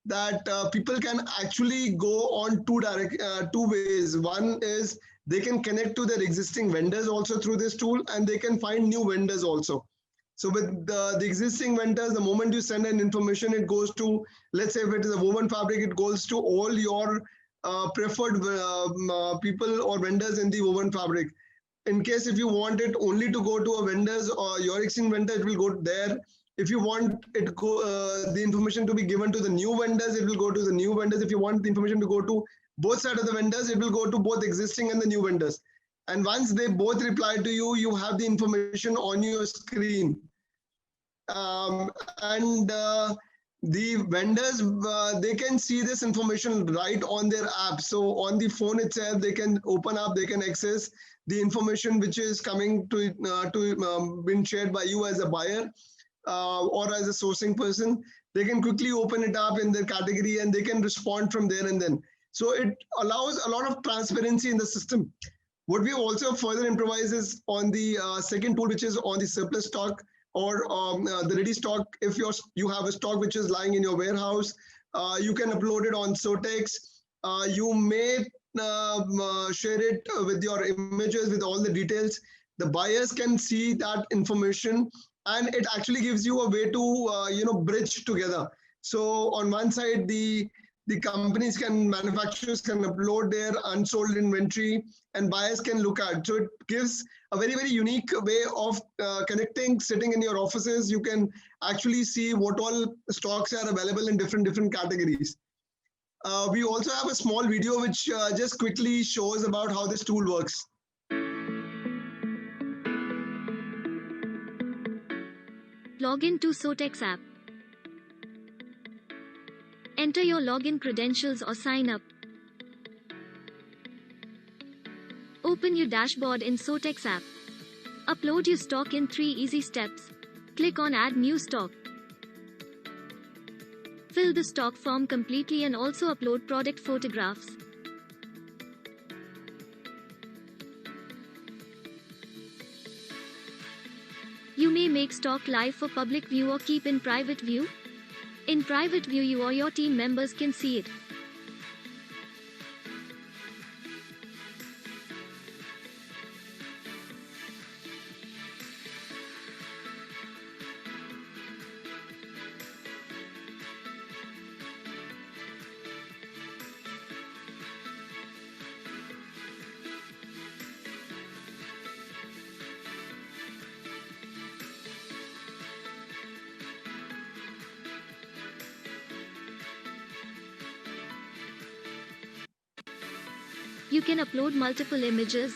that people can actually go on two ways. One is they can connect to their existing vendors also through this tool, and they can find new vendors also. So with the existing vendors, the moment you send an information, it goes to, let's say if it is a woven fabric, it goes to all your preferred people or vendors in the woven fabric. In case if you want it only to go to a vendors or your existing vendor, it will go there. If you want the information to be given to the new vendors, it will go to the new vendors. If you want the information to go to both sides of the vendors, it will go to both existing and the new vendors. And once they both reply to you, you have the information on your screen. The vendors, they can see this information right on their app. So on the phone itself, they can open up, they can access the information which is coming to being shared by you as a buyer or as a sourcing person. They can quickly open it up in their category and they can respond from there and then. So it allows a lot of transparency in the system. What we also further improvise is on the second tool, which is on the surplus stock or the ready stock. If you have a stock which is lying in your warehouse, you can upload it on Sowtex. You may share it with your images with all the details. The buyers can see that information, and it actually gives you a way to bridge together. So on one side, the companies manufacturers can upload their unsold inventory and buyers can look at. So it gives a very, very unique way of connecting. Sitting in your offices, you can actually see what all stocks are available in different categories. We also have a small video which just quickly shows about how this tool works. Log in to Sowtex app. Enter your login credentials or sign up. Open your dashboard in Sowtex app. Upload your stock in 3 easy steps. Click on Add New Stock. Fill the stock form completely and also upload product photographs. You may make stock live for public view or keep in private view. In private view, you or your team members can see it. You can upload multiple images.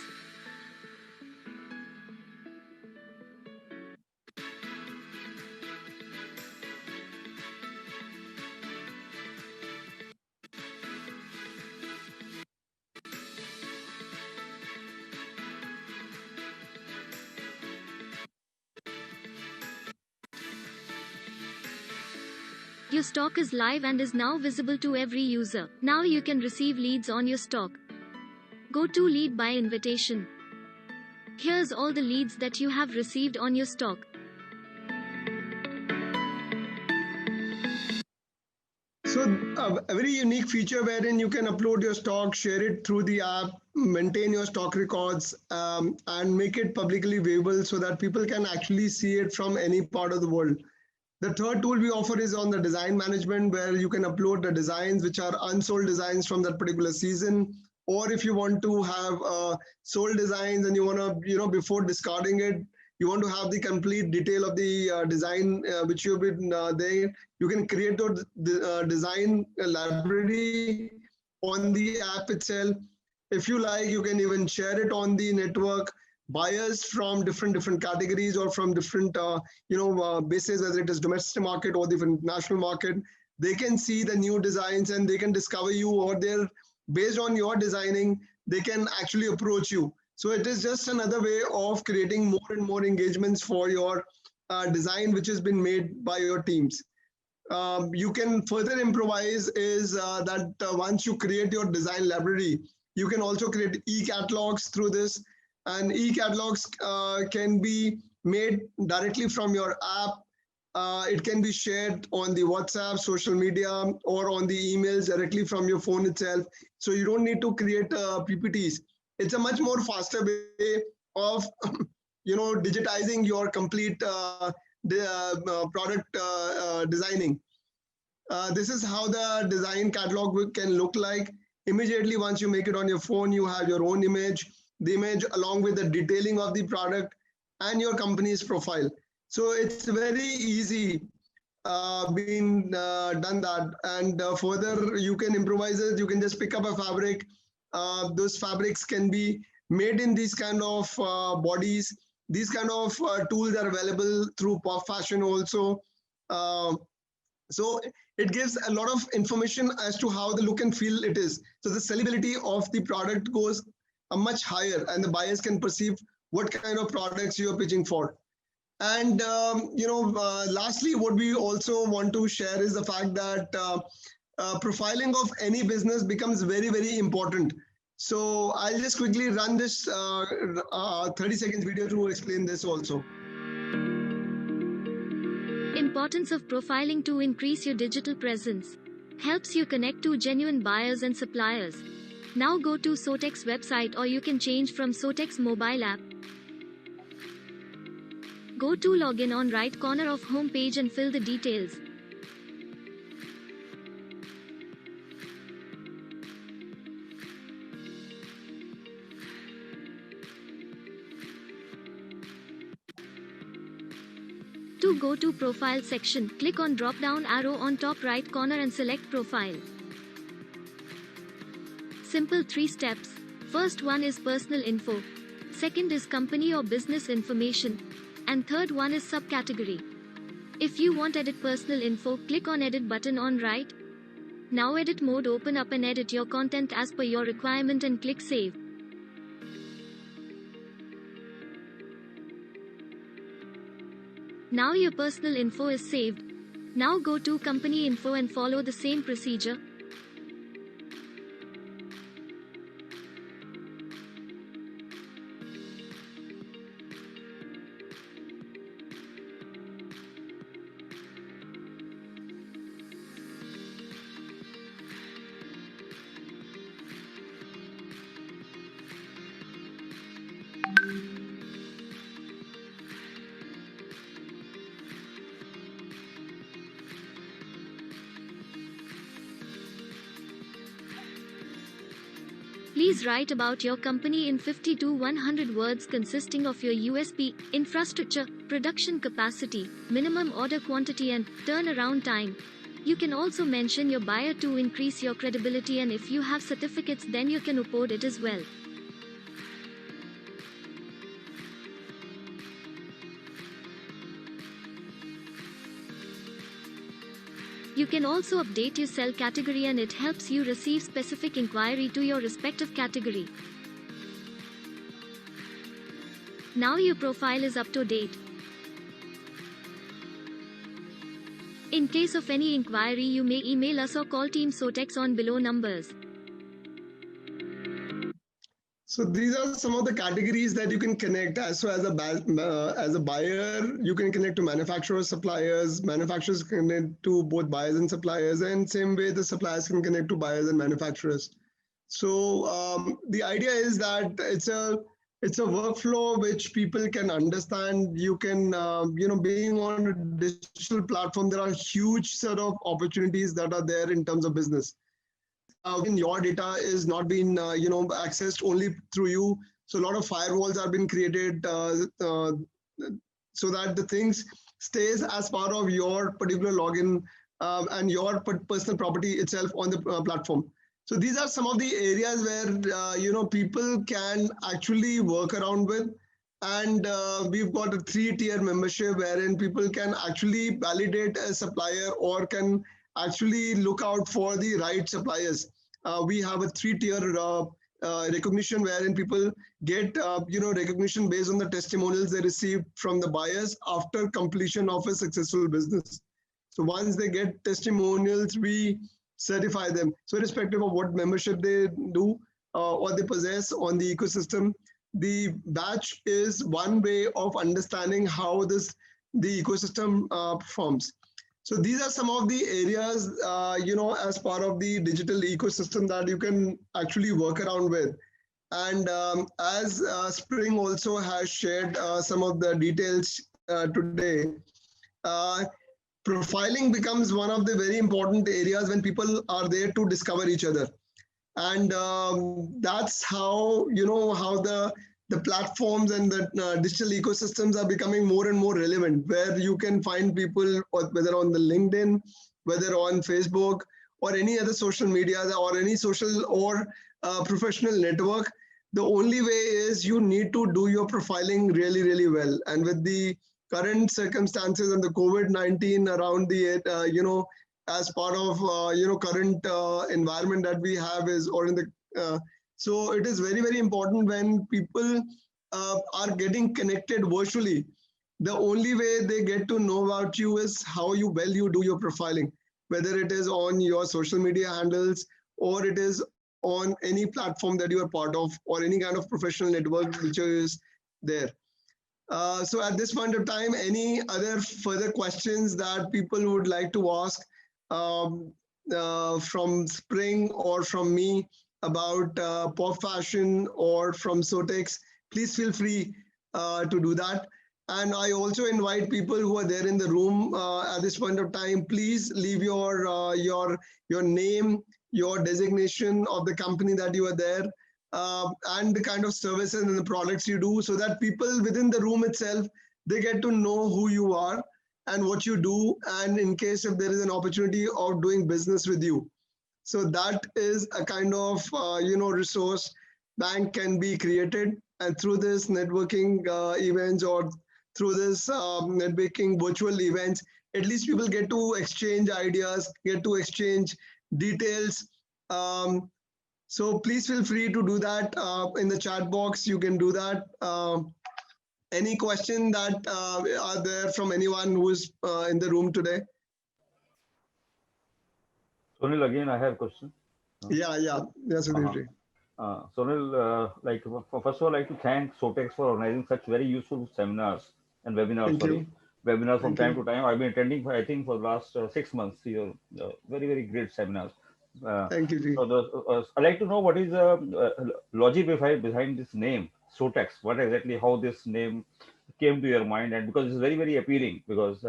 Your stock is live and is now visible to every user. Now you can receive leads on your stock. Go to lead by invitation. Here's all the leads that you have received on your stock. So a very unique feature wherein you can upload your stock, share it through the app, maintain your stock records, and make it publicly available so that people can actually see it from any part of the world. The third tool we offer is on the design management, where you can upload the designs which are unsold designs from that particular season. Or if you want to have sold designs and you want to, before discarding it, you want to have the complete detail of the design which you've been there, you can create the design library on the app itself. If you like, you can even share it on the network. Buyers from different categories or from different bases, whether it is domestic market or the international market, they can see the new designs and they can discover you, or they're based on your designing, they can actually approach you. So it is just another way of creating more and more engagements for your design which has been made by your teams. You can further improvise is that once you create your design library, you can also create e-catalogs through this, and e-catalogs can be made directly from your app. It can be shared on the WhatsApp, social media, or on the emails directly from your phone itself. So you don't need to create PPTs. It's a much more faster way of digitizing your complete product designing. This is how the design catalog can look like. Immediately once you make it on your phone, you have your own image, the image along with the detailing of the product and your company's profile. So it's very easy been done that. And further, you can improvise it. You can just pick up a fabric. Those fabrics can be made in these kind of bodies. These kind of tools are available through Pop Fashion also. So it gives a lot of information as to how the look and feel it is. So the sellability of the product goes much higher, and the buyers can perceive what kind of products you are pitching for. And lastly, what we also want to share is the fact that profiling of any business becomes very, very important. So I'll just quickly run this 30 seconds video to explain this also. Importance of profiling to increase your digital presence. Helps you connect to genuine buyers and suppliers. Now go to Sowtex website, or you can change from Sowtex mobile app. Go to login on right corner of home page and fill the details. To go to profile section, click on drop down arrow on top right corner and select profile. Simple 3 steps. First one is personal info. Second is company or business information. And third one is subcategory. If you want edit personal info, click on edit button on right. Now edit mode, open up and edit your content as per your requirement and click save. Now your personal info is saved. Now go to company info and follow the same procedure. Please write about your company in 50 to 100 words consisting of your USP, infrastructure, production capacity, minimum order quantity and turnaround time. You can also mention your buyer to increase your credibility, and if you have certificates then you can upload it as well. You can also update your cell category and it helps you receive specific inquiry to your respective category. Now your profile is up to date. In case of any inquiry, you may email us or call Team Sowtex on below numbers. So these are some of the categories that you can connect. So as a buyer, you can connect to manufacturers, suppliers. Manufacturers connect to both buyers and suppliers, and same way the suppliers can connect to buyers and manufacturers. So the idea is that it's a workflow which people can understand. You can being on a digital platform, there are huge set of opportunities that are there in terms of business. When your data is not being accessed only through you, so a lot of firewalls are being created so that the things stays as part of your particular login and your personal property itself on the platform. So these are some of the areas where people can actually work around with. And we've got a 3-tier membership wherein people can actually validate a supplier or can actually look out for the right suppliers. We have a 3-tier recognition wherein people get recognition based on the testimonials they received from the buyers after completion of a successful business. So once they get testimonials, we certify them. So irrespective of what membership they do or they possess on the ecosystem, the badge is one way of understanding how the ecosystem performs. So these are some of the areas, as part of the digital ecosystem that you can actually work around with. And as Spring also has shared some of the details today, profiling becomes one of the very important areas when people are there to discover each other. And that's how, how the platforms and the digital ecosystems are becoming more and more relevant, where you can find people, whether on the LinkedIn, whether on Facebook, or any other social media, or any social or professional network. The only way is you need to do your profiling really, really well. And with the current circumstances and the COVID-19 around the, as part of, current environment that we have is, or in the, so it is very, very important when people are getting connected virtually. The only way they get to know about you is how well you do your profiling, whether it is on your social media handles or it is on any platform that you are part of or any kind of professional network which is there. So at this point of time, any other further questions that people would like to ask from Spring or from me about pop fashion or from Sowtex, please feel free to do that. And I also invite people who are there in the room at this point of time, please leave your name, your designation of the company that you are there, and the kind of services and the products you do, so that people within the room itself, they get to know who you are and what you do, and in case if there is an opportunity of doing business with you. So that is a kind of resource bank can be created, and through this networking events or through this networking virtual events, at least people get to exchange ideas, get to exchange details. So please feel free to do that in the chat box. You can do that. Any question that are there from anyone who is in the room today? Sonil, again, I have a question. Yeah, Sudhir. Sonil, first of all, I'd like to thank Sowtex for organizing such very useful seminars and webinars. Webinars from time to time. I've been attending, I think, for the last 6 months. Your very, very great seminars. Thank you, Ji. So I'd like to know what is the logic behind this name, Sowtex. What exactly, how this name came to your mind, and because it's very, very appealing, because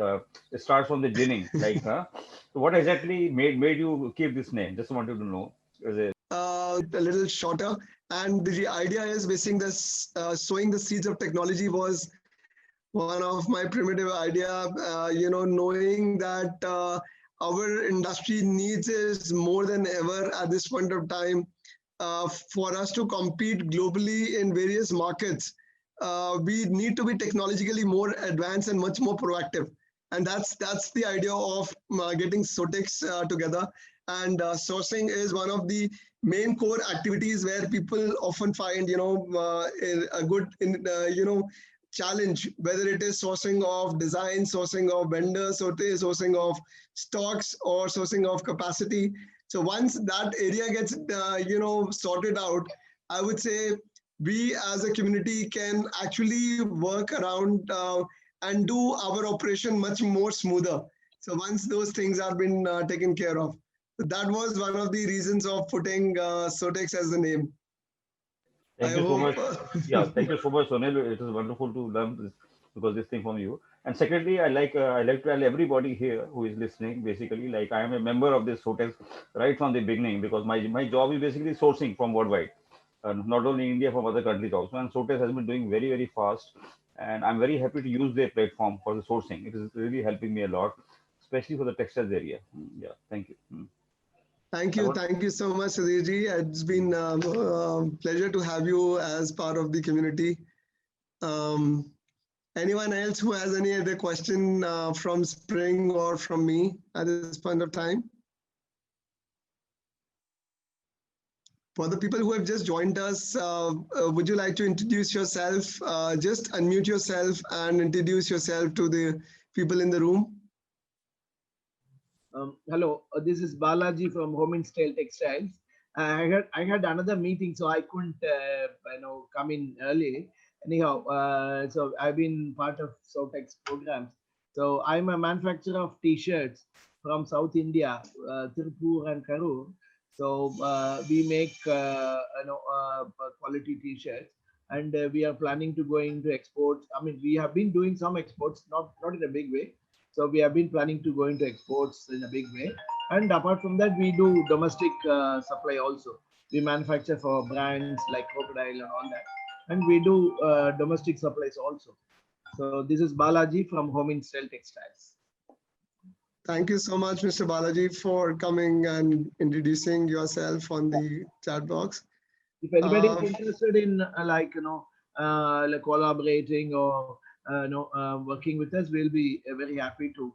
it starts from the beginning. So what exactly made you keep this name? Just wanted to know. a little shorter. And the idea is basing this, sowing the seeds of technology was one of my primitive idea, knowing that our industry needs is more than ever at this point of time for us to compete globally in various markets. We need to be technologically more advanced and much more proactive. And that's the idea of getting Sowtex together. And sourcing is one of the main core activities where people often find, a good, challenge, whether it is sourcing of design, sourcing of vendors, sourcing of stocks, or sourcing of capacity. So once that area gets, sorted out, I would say we as a community can actually work around and do our operation much more smoother. So once those things have been taken care of, that was one of the reasons of putting Sowtex as the name. Thank you so much. Yeah, thank you so much, Sonil. It is wonderful to learn this because this thing from you. And secondly, I like to tell everybody here who is listening, basically, like I am a member of this Sowtex right from the beginning because my job is basically sourcing from worldwide, not only India, from other countries also. And Sowtex has been doing very fast, and I'm very happy to use their platform for the sourcing. It is really helping me a lot, especially for the textiles area. Yeah, thank you. Thank you so much, Sudhirji. It's been a pleasure to have you as part of the community. Um, Anyone else who has any other question from Spring or from me at this point of time? For the people who have just joined us, would you like to introduce yourself? Just unmute yourself and introduce yourself to the people in the room. Hello, this is Balaji from Home and Style Textiles. I had another meeting, so I couldn't come in early. Anyhow, so I've been part of Sowtex programs. So I'm a manufacturer of T-shirts from South India, Tirupur and Karur. So we make quality T-shirts, and we are planning to go into exports. I mean, we have been doing some exports, not in a big way. So we have been planning to go into exports in a big way. And apart from that, we do domestic supply also. We manufacture for brands like Crocodile and all that. And we do domestic supplies also. So this is Balaji from Home and Style Textiles. Thank you so much, Mr. Balaji, for coming and introducing yourself on the chat box. If anybody is interested in collaborating or working with us, we'll be very happy to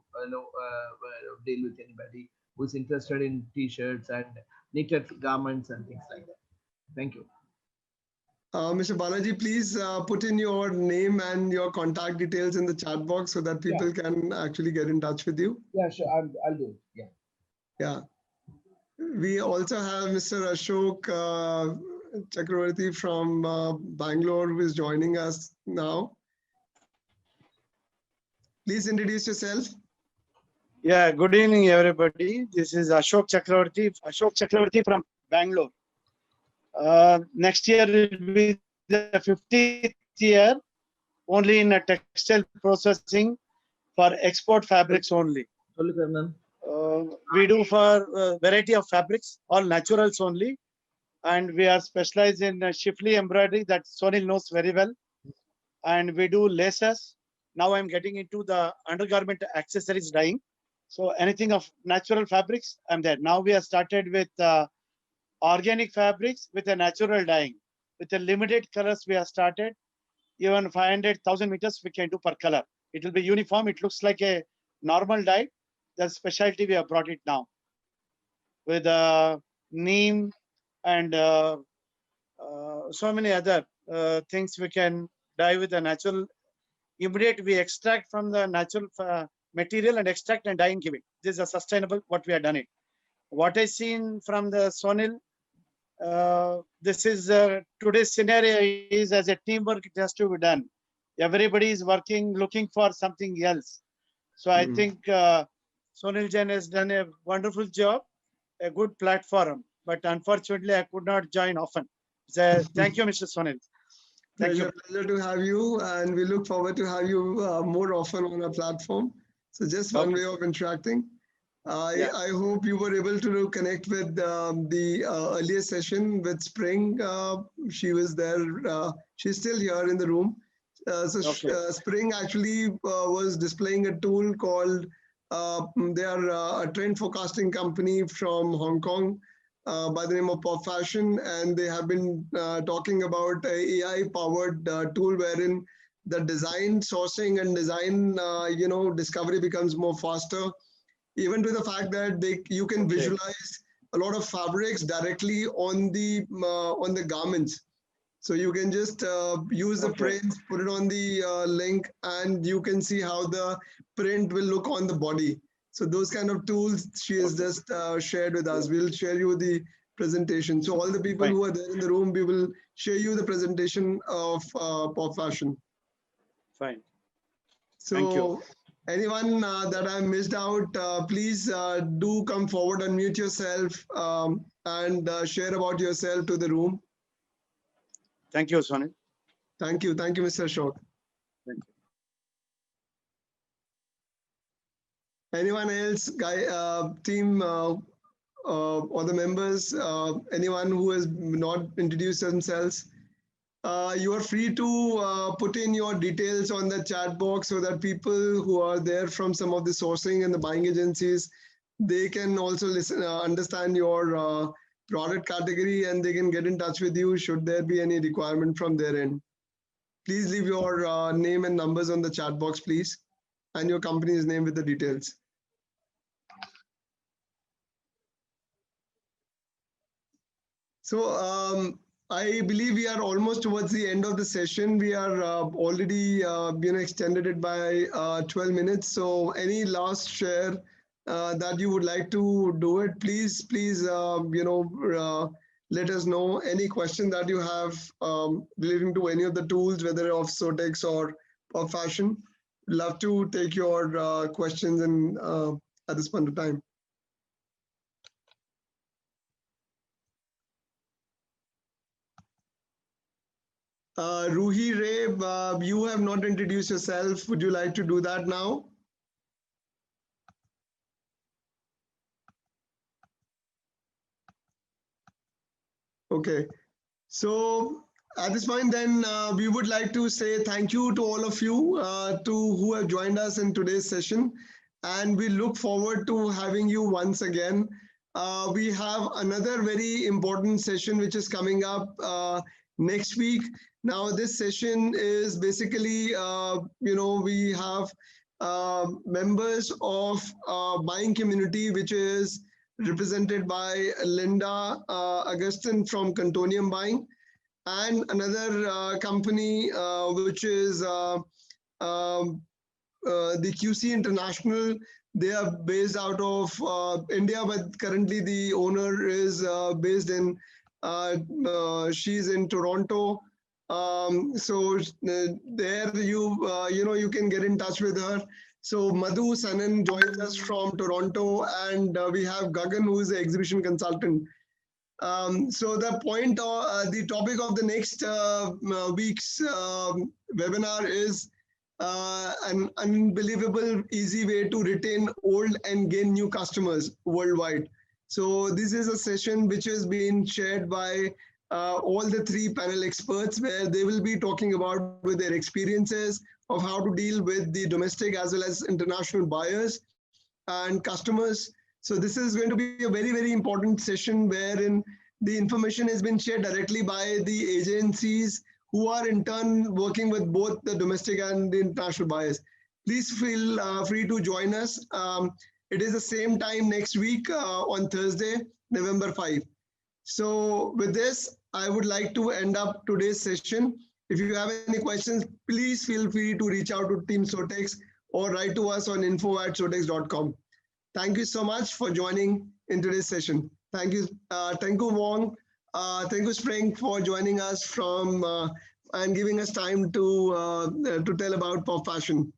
deal with anybody who's interested in T-shirts and knitted garments and things like that. Thank you. Mr. Balaji, please put in your name and your contact details in the chat box so that people can actually get in touch with you. Yeah, sure. I'll do it. Yeah. We also have Mr. Ashok Chakravarti from Bangalore who is joining us now. Please introduce yourself. Yeah, good evening, everybody. This is Ashok Chakravarti from Bangalore. Next year will be the 50th year only in a textile processing for export fabrics only. We do for variety of fabrics, all naturals only. And we are specialized in Shifley embroidery that Sonil knows very well. And we do laces. Now I'm getting into the undergarment accessories dyeing. So anything of natural fabrics, I'm there. Now we have started with organic fabrics with a natural dyeing. With a limited colors we have started. Even 500,000 meters we can do per color. It will be uniform. It looks like a normal dye. The specialty we have brought it now. With neem and so many other things we can dye with a natural. Immediate we extract from the natural material and extract and dye and give it. This is a sustainable what we have done it. What I seen from the Sonil, this is today's scenario is as a teamwork it has to be done. Everybody is working, looking for something else. So I think Sonil Jain has done a wonderful job, a good platform. But unfortunately, I could not join often. So thank you, Mr. Sonil. Thank you. Pleasure to have you, and we look forward to have you more often on our platform. So just one way of interacting. I hope you were able to connect with the earlier session with Spring. She was there. She's still here in the room. Spring actually was displaying a tool called, they are a trend forecasting company from Hong Kong by the name of Pop Fashion, and they have been talking about a AI-powered tool wherein the design sourcing and design, discovery becomes more faster, even to the fact that you can visualize a lot of fabrics directly on the garments. So you can just use the prints, put it on the link, and you can see how the print will look on the body. So those kind of tools she has just shared with us. We'll share you the presentation. So all the people who are there in the room, we will share you the presentation of Pop Fashion. Fine. So Thank you. anyone that I missed out, please do come forward, unmute yourself, and share about yourself to the room. Thank you, Sonil. Thank you, Mr. Ashok. Thank you. Anyone else, team, or the members, anyone who has not introduced themselves, you are free to put in your details on the chat box so that people who are there from some of the sourcing and the buying agencies, they can also listen, understand your product category, and they can get in touch with you should there be any requirement from their end. Please leave your name and numbers on the chat box, please, and your company's name with the details. So I believe we are almost towards the end of the session. We are already extended it by 12 minutes. So any last share that you would like to do it, please let us know. Any question that you have relating to any of the tools, whether of Sowtex or Pop Fashion. Love to take your questions and at this point of time. Ruhi Ray, you have not introduced yourself. Would you like to do that now? Okay. So at this point, then we would like to say thank you to all of you who have joined us in today's session, and we look forward to having you once again. We have another very important session which is coming up next week. Now, this session is basically, we have members of buying community, which is represented by Linda Augustin from Contonium Buying, and another company which is the QC International. They are based out of India, but currently the owner is based in, she's in Toronto. So there you can get in touch with her. So Madhu Sanan joins us from Toronto, and we have Gagan, who is the exhibition consultant. So the topic of the next week's webinar is an unbelievable easy way to retain old and gain new customers worldwide. So this is a session which has been shared by all the three panel experts, where they will be talking about with their experiences of how to deal with the domestic as well as international buyers and customers. So this is going to be a very, very important session wherein the information has been shared directly by the agencies who are in turn working with both the domestic and the international buyers. Please feel free to join us. It is the same time next week on Thursday, November 5. So with this, I would like to end up today's session. If you have any questions, please feel free to reach out to Team Sowtex or write to us on info@sowtex.com. Thank you so much for joining in today's session. Thank you, Wang. Thank you, Spring, for joining us from and giving us time to tell about Pop Fashion.